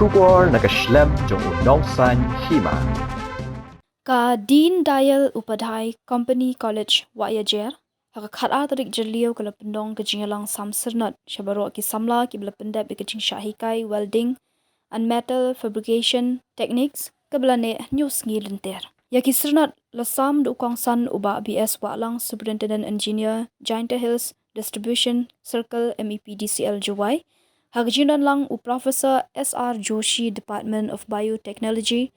Shubor nakaslem jong unongsan Hima. Ka Dean Dial Upadhyay Company College Wayajer hakakhara tarik jerliau kala pendong ke Jingalang Sam Syrnot shabaro ki Samla ki bela Pyndep ke Jinghikai Welding and Metal Fabrication Techniques ke belane news ngi lenter. Ya ki Syrnot lasam Dducc san uba BS Walang Superintendent Engineer Giant Hills Distribution Circle MEPDCL Juwai hakajinan lang u Professor SR Joshi Department of Biotechnology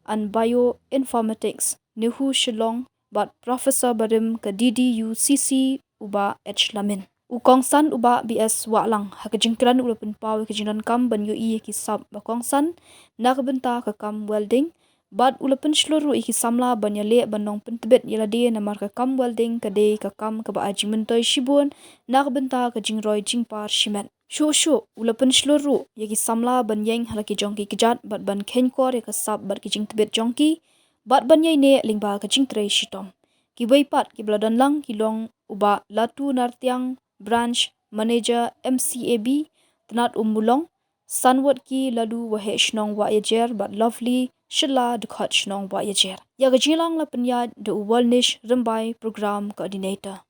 and Bioinformatics Nihu Shillong but Professor Barim ke DDUCC uba H Lamin. Ukongsan uba BS Walang hakajingkran ulapun paw kejinan kam ban UI ki sab bakongsan nakbenta ke kam welding bad ulapun seluruh iki Samla banyale banong pentebet yalade namar ke kam welding kade ke kam ke ba ajimentoy shibun nakbenta ke jingroy jingpar shimen. Shu ulapun seluruh yaki Samla banyeng halaki jongki kejat bat ban kenkor ya kesab bat kijing tebet jongki bat banyai ne lingba kejing tray shitom. Ki weipat ki bladan lang ki long uba latu nartiang branch manager MCAB tenat mulong sanwat ki lalu wahe shnong wa yajer bat lovely shilla Dducc shnong wa yajer. Ya gajilang la penyad de Wellnish Rembai program coordinator.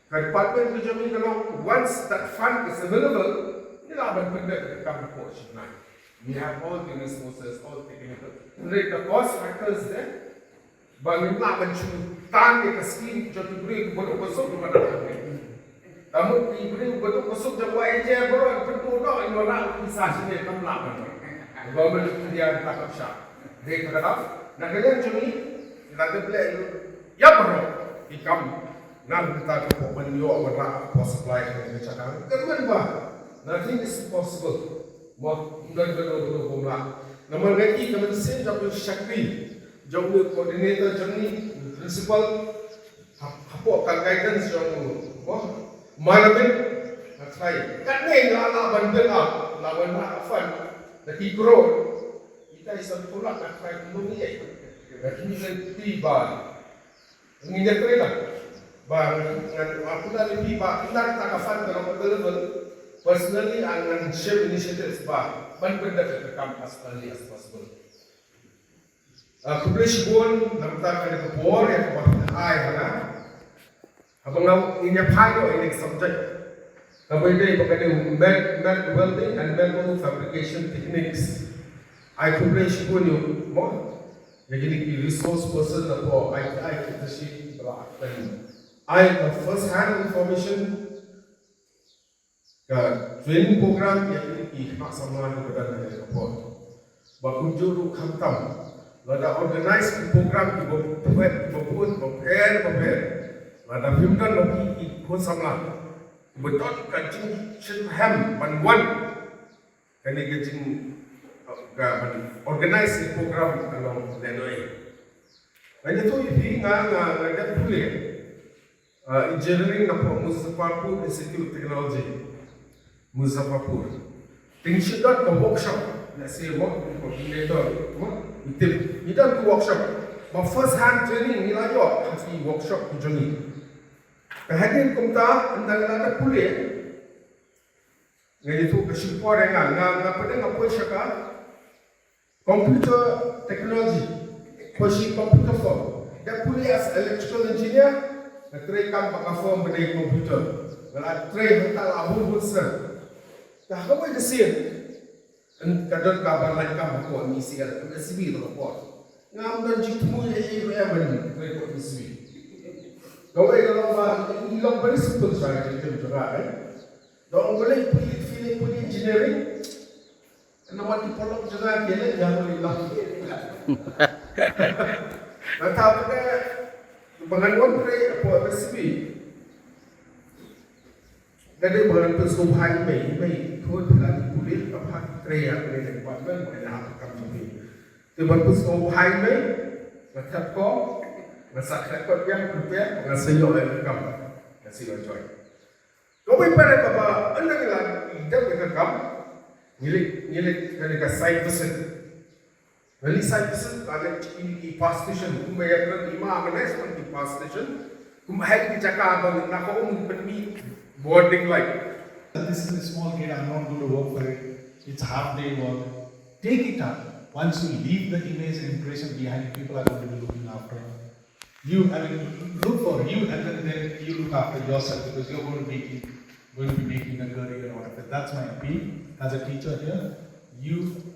The department of Germany, once that fund is available, we have all the resources, all technical. The cost factors there, but we not going to target a scheme to bring what was so good. Namun diberi bentuk kosong jawab aja baru bentuk no ini orang bisa sini tamlah. Baru bentuk dia takap sah. Dia kata, nak kerja cumi, nak beli ya baru ikam. Nan kita ke penyo awak supply ke cakap. Kerana apa? Nothing is possible. Mau gado bomla. Namun lagi kami sen jauh syakri, jauh coordinator jauh principal, apa kan guidance jauh mana ben? That's right. Kan ni lah bandel lawan afan. Lagi grow. Kita isap tolak nak try dulu ni. Lagi ni tiba. Ini dia kerja. Bang, aku dah lebih kita tak kafan kalau available. Personally, I'm share initiatives ban benda ke come as early as possible. Publish pun nampak ada kebor yang kepada mana. Abang ngau ini pilot ini subject. Kami ini pakai metal welding and metal fabrication techniques. I publish pun you more. Jadi resource person atau I kita sih berlaku. I have first-hand information. Training program yang Hima Samla kepada negara Nepal. Bakunjuru khantam. Lada organize program di prepare. Lada filmkan bagi Hima Samla. Betul kajing Shinham banwan. Kini kajing organize program kalau lenoi. Hanya tu ini ngada boleh. Engineering apa Muzaffarpur Institute Technology Muzaffarpur. Tinggi dah ke workshop. Let's say coordinator. Itu ke workshop. But first hand training ni lah yo. Kasi workshop tu jadi. Kehadiran kumta anda ada kuliah. Jadi tu kesimpulan dengan pada apa syaka computer technology. Pasti computer form. Dia kuliah as electrical engineer. Tray kam pakafom benda komputer. Kalau tray hentak abun bulsa. Dah kau boleh kesin. Kadang kabar lain kam aku misi ada misi tu lapor. Ngam dan jitmu ye evan tray ko misi. Kau boleh kalau ilang very simple saja kita juga. Dong boleh pilih engineering. Nama di polok juga kena jangan ilang. Nanti penganuan tray apa resipi. Jadi bahan persoalan ini tuan pelan kulit apa tray yang ini department boleh nak kami. Tuan persoalan ini macam kau masak rekod yang prepare ngasih oleh kamu ngasih join. Kau berapa apa anda ngilang hidup dengan kamu ngilik dari ke side visit. When side visit ada di past station, kumbayar lima management di past station, kumbayar di Jakarta nak kau mungkin boarding light. This is a small kid, I'm not going to work for it. It's half day work. Take it up. Once you leave the image and impression behind, people are going to be looking after you. I mean, look for you, and then you look after yourself, because you're going to be making a career out of it. That's my appeal as a teacher here.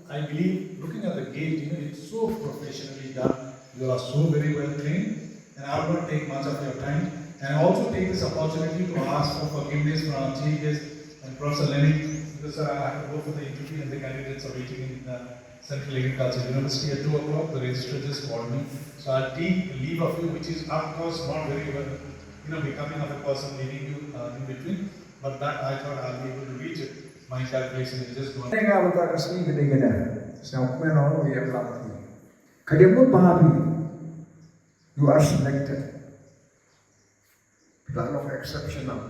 I believe, looking at the gate, it's so professionally done. You are so very well trained, and I will not take much of your time. And I also take this opportunity to ask for forgiveness from our chief guest and Professor Lenny, because I have to go for the interview and the candidates are waiting in Central Agriculture University at 2 o'clock. The registrar just called me. So I'll take leave of you, which is of course not very well, becoming of a person leaving you in between. But that I thought I'll be able to reach it. My calculation is just going. Saya buta resmi gede-gede. Saya menolak yang lama. Kadang pahami, you are selected. Plan of exceptional.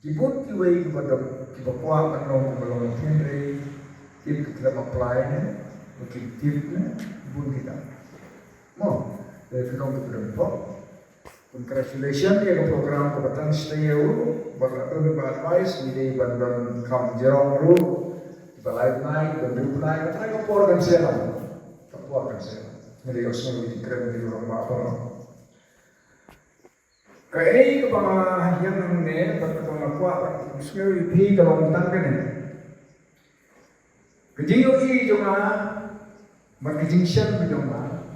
Kibut kiway kepada kibawa penolong penolong Henry, kita apply nya, mungkin tipnya, kibut kita. Mau, dari penolong kita dapat. Congratulations ya ke program kebetulan stay berlaku advice di bandar kam jerong ru di balai naik dan berupaya kita kapor kan saya jadi osmo di keren di rumah apa kayak ke bawah yang ne berkata kuat semua di kalau tangkan ni kejiyo i cuma berkejingsian cuma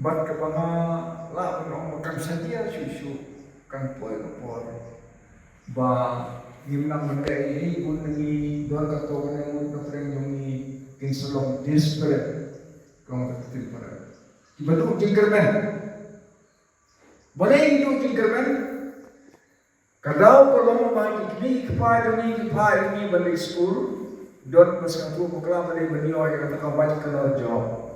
bat ke bawah lah penong makan saja susu kan poi kapor ba gimna benda ini pun ni dua kata orang yang pun kafreng ni kinselong desperate kong ketil para betul jingkerman boleh itu jingkerman kadau kalau mau ni kepada ni balik school don pas kamu bukan balik beli orang yang tak baca kalau job